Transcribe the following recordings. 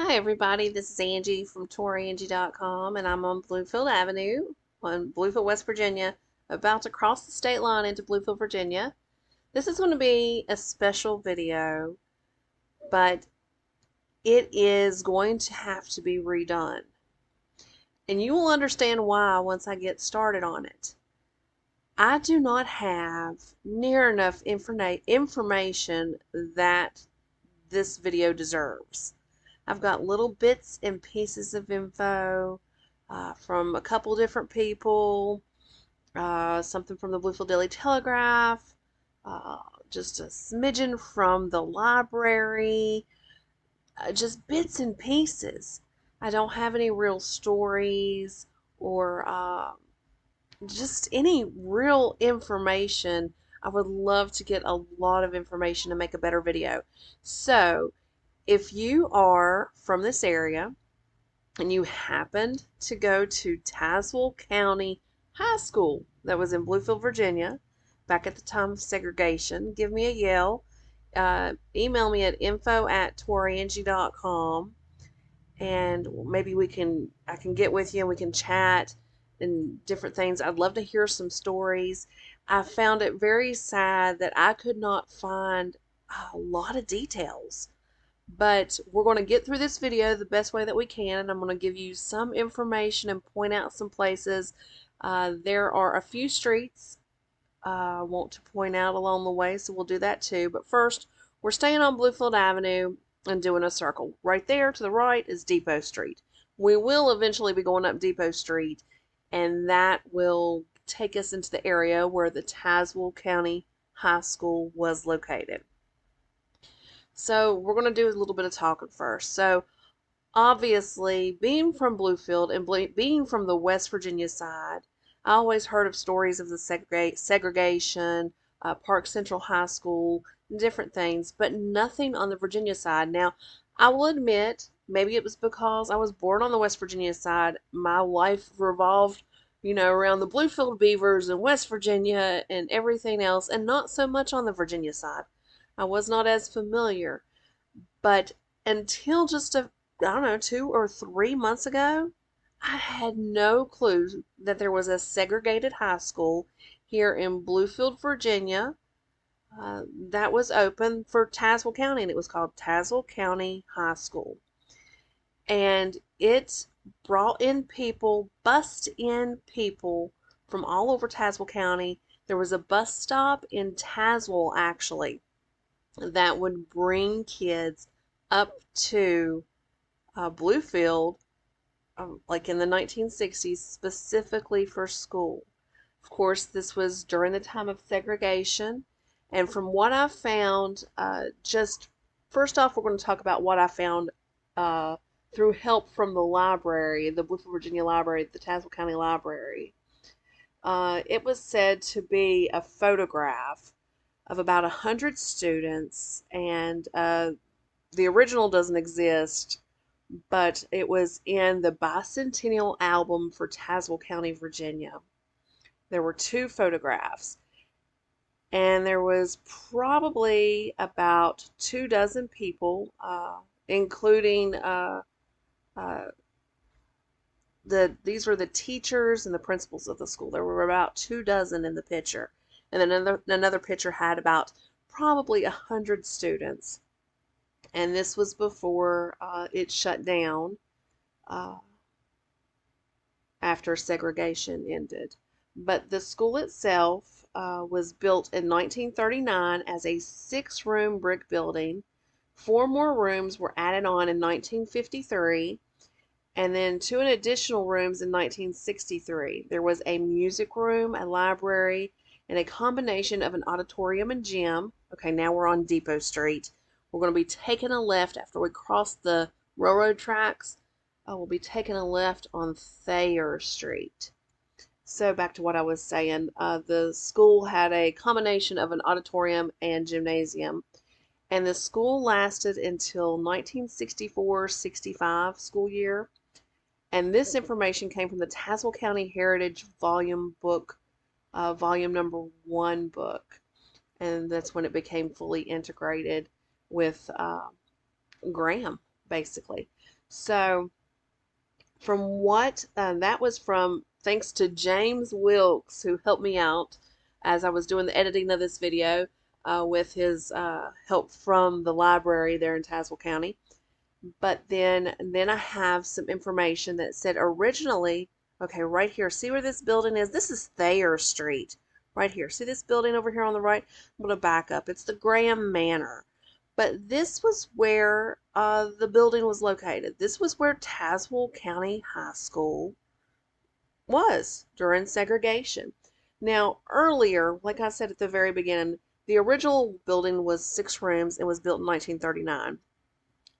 Hi everybody, this is Angie from Tourangie.com and I'm on Bluefield Avenue on Bluefield, West Virginia, about to cross the state line into Bluefield, Virginia. This is going to be a special video, but it is going to have to be redone. And you will understand why once I get started on it. I do not have near enough information that this video deserves. I've got little bits and pieces of info from a couple different people, something from the Bluefield Daily Telegraph, uh, just a smidgen from the library, just bits and pieces. I don't have any real stories or just any real information. I would love to get a lot of information to make a better video. So, if you are from this area and you happened to go to Tazewell County High School that was in Bluefield, Virginia, back at the time of segregation, give me a yell. Email me at info@tourangie.com and maybe I can get with you and we can chat and different things. I'd love to hear some stories. I found it very sad that I could not find a lot of details. But we're going to get through this video the best way that we can, and I'm going to give you some information and point out some places. There are a few streets I want to point out along the way, so we'll do that too. But first, we're staying on Bluefield Avenue and doing a circle. Right there to the right is Depot Street. We will eventually be going up Depot Street, and that will take us into the area where the Tazewell County High School was located. So we're going to do a little bit of talking first. So obviously, being from Bluefield and being from the West Virginia side, I always heard of stories of the segregation, Park Central High School, and different things, but nothing on the Virginia side. Now, I will admit, maybe it was because I was born on the West Virginia side. My life revolved, around the Bluefield Beavers and West Virginia and everything else, and not so much on the Virginia side. I was not as familiar, but until just I don't know, 2 or 3 months ago, I had no clue that there was a segregated high school here in Bluefield, Virginia, that was open for Tazewell County, and it was called Tazewell County High School. And it bussed in people from all over Tazewell County. There was a bus stop in Tazewell, actually, that would bring kids up to Bluefield, like in the 1960s, specifically for school. Of course, this was during the time of segregation. And from what I found, just first off, we're going to talk about what I found through help from the library, the Bluefield, Virginia Library, the Tazewell County Library. It was said to be a photograph of about 100 students, and the original doesn't exist, but it was in the bicentennial album for Tazewell County, Virginia. There were 2 photographs, and there was probably about 24 people, including these were the teachers and the principals of the school. There were about 24 in the picture, and then another picture had about probably 100 students. And this was before it shut down after segregation ended. But the school itself was built in 1939 as a 6-room brick building. 4 more rooms were added on in 1953, and then 2 additional rooms in 1963. There was a music room, a library, and a combination of an auditorium and gym. Okay, now we're on Depot Street. We're going to be taking a left after we cross the railroad tracks. We'll be taking a left on Thayer Street. So back to what I was saying. The school had a combination of an auditorium and gymnasium. And the school lasted until 1964-65 school year. And this information came from the Tazewell County Heritage Volume book, volume number 1 book. And that's when it became fully integrated with Graham, basically. So from what that was from, thanks to James Wilkes, who helped me out as I was doing the editing of this video with his help from the library there in Tazewell County. But then I have some information that said originally, okay, right here, see where this building is? This is Thayer Street, right here. See this building over here on the right? I'm going to back up. It's the Graham Manor. But this was where the building was located. This was where Tazewell County High School was during segregation. Now, earlier, like I said at the very beginning, the original building was 6 rooms and was built in 1939.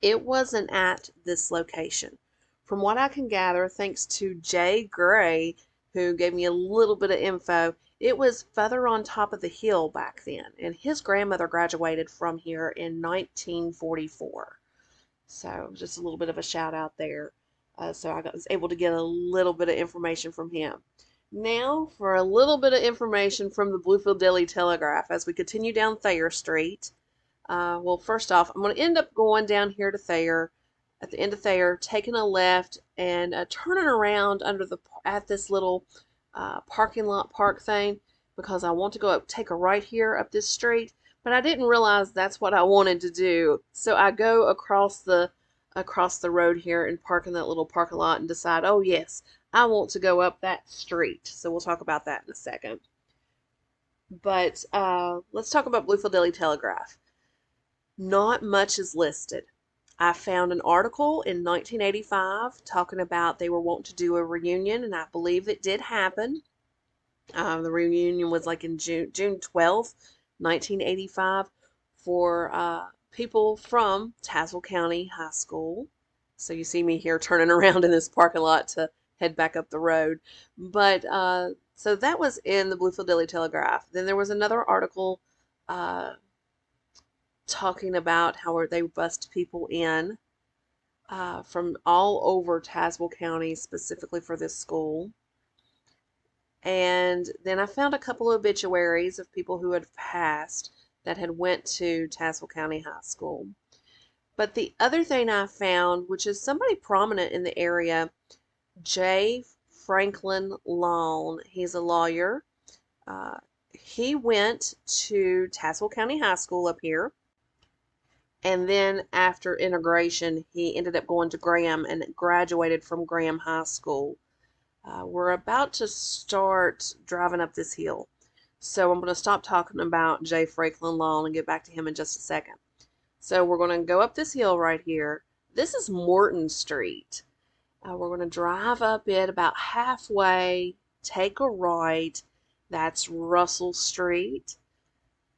It wasn't at this location. From what I can gather, thanks to Jay Gray, who gave me a little bit of info, it was further on top of the hill back then, and his grandmother graduated from here in 1944. So just a little bit of a shout out there. So I was able to get a little bit of information from him. Now for a little bit of information from the Bluefield Daily Telegraph as we continue down Thayer Street. Well, first off, I'm going to end up going down here to Thayer, at the end of Thayer, taking a left and turning around at this little parking lot park thing because I want to go up, take a right here up this street, but I didn't realize that's what I wanted to do. So I go across the road here and park in that little parking lot and decide, oh yes, I want to go up that street. So we'll talk about that in a second. But let's talk about Bluefield Daily Telegraph. Not much is listed. I found an article in 1985 talking about they were wanting to do a reunion, and I believe it did happen. The reunion was like in June 12th, 1985, for people from Tazewell County High School. So you see me here turning around in this parking lot to head back up the road. But so that was in the Bluefield Daily Telegraph. Then there was another article talking about how they bussed people in from all over Tazewell County specifically for this school. And then I found a couple of obituaries of people who had passed that had went to Tazewell County High School. But the other thing I found, which is somebody prominent in the area, J. Franklin Long, he's a lawyer. He went to Tazewell County High School up here. And then after integration, he ended up going to Graham and graduated from Graham High School. We're about to start driving up this hill. So I'm going to stop talking about J. Franklin Long and get back to him in just a second. So we're going to go up this hill right here. This is Morton Street. We're going to drive up it about halfway, take a right. That's Russell Street.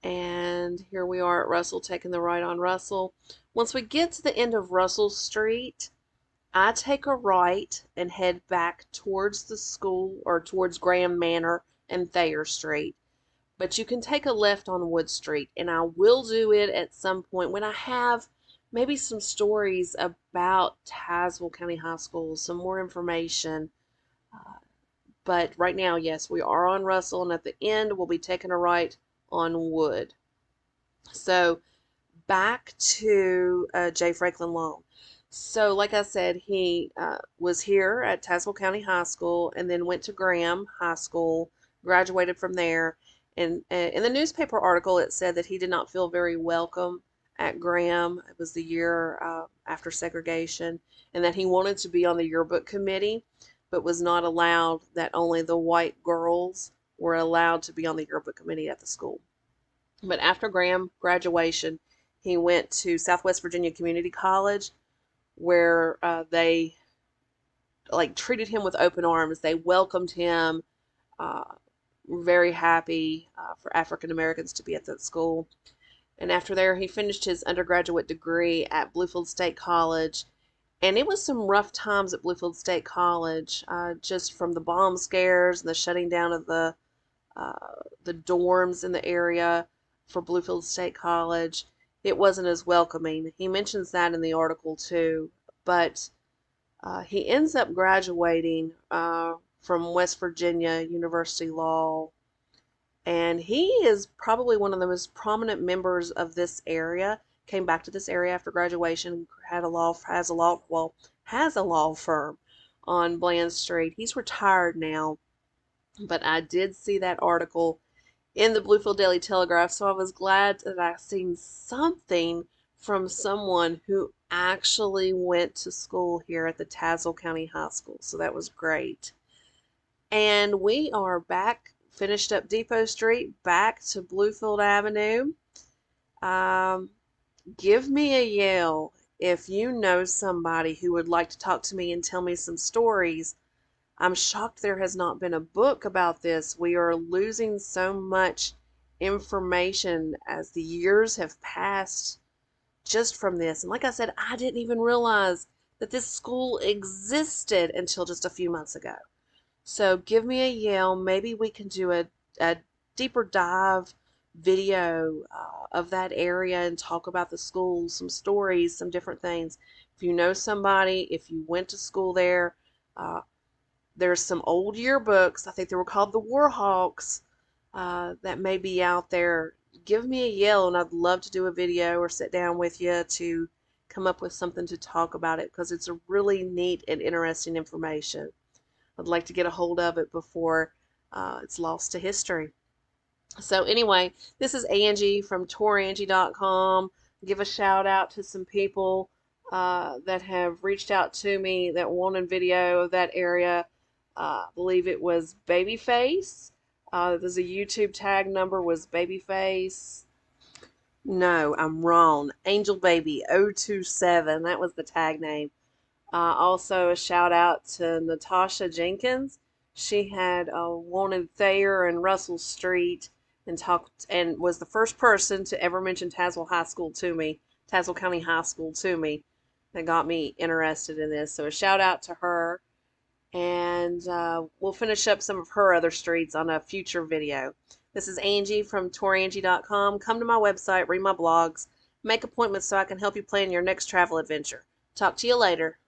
And here we are at Russell, taking the right on Russell. Once we get to the end of Russell Street, I take a right and head back towards the school, or towards Graham Manor and Thayer Street. But you can take a left on Wood Street, and I will do it at some point when I have maybe some stories about Tazewell County High School, some more information. But right now, yes, we are on Russell, and at the end, we'll be taking a right on Wood. So back to J. Franklin Long. So like I said, he was here at Tazewell County High School and then went to Graham High School, graduated from there. And in the newspaper article, it said that he did not feel very welcome at Graham. It was the year after segregation, and that he wanted to be on the yearbook committee, but was not allowed, that only the white girls were allowed to be on the yearbook committee at the school. But after Graham graduation, he went to Southwest Virginia Community College, where they treated him with open arms. They welcomed him, very happy for African Americans to be at that school. And after there, he finished his undergraduate degree at Bluefield State College. And it was some rough times at Bluefield State College, just from the bomb scares and the shutting down of the dorms in the area for Bluefield State College. It wasn't as welcoming. He mentions that in the article too. But he ends up graduating from West Virginia University Law. And he is probably one of the most prominent members of this area, came back to this area after graduation, has a law firm on Bland Street. He's retired now, but I did see that article in the Bluefield Daily Telegraph, so I was glad that I seen something from someone who actually went to school here at the Tazewell County High School. So that was great. And we are back, finished up Depot Street, back to Bluefield Avenue. Um, Give me a yell if you know somebody who would like to talk to me and tell me some stories. I'm shocked there has not been a book about this. We are losing so much information as the years have passed just from this. And like I said, I didn't even realize that this school existed until just a few months ago. So give me a yell. Maybe we can do a deeper dive video of that area and talk about the school, some stories, some different things. If you know somebody, if you went to school there, uh, there's some old yearbooks. I think they were called the Warhawks that may be out there. Give me a yell, and I'd love to do a video or sit down with you to come up with something to talk about it, because it's a really neat and interesting information. I'd like to get a hold of it before it's lost to history. So anyway, this is Angie from Tourangie.com. Give a shout out to some people that have reached out to me that wanted video of that area. I believe it was Babyface. There's a YouTube tag number was Babyface. No, I'm wrong. Angel Baby 027. That was the tag name. Also, a shout out to Natasha Jenkins. She had wanted Thayer and Russell Street and talked and was the first person to ever mention Tazewell High School to me, Tazewell County High School to me, that got me interested in this. So a shout out to her, and we'll finish up some of her other streets on a future video. This is Angie from Tourangie.com. Come to my website, read my blogs, make appointments so I can help you plan your next travel adventure. Talk to you later.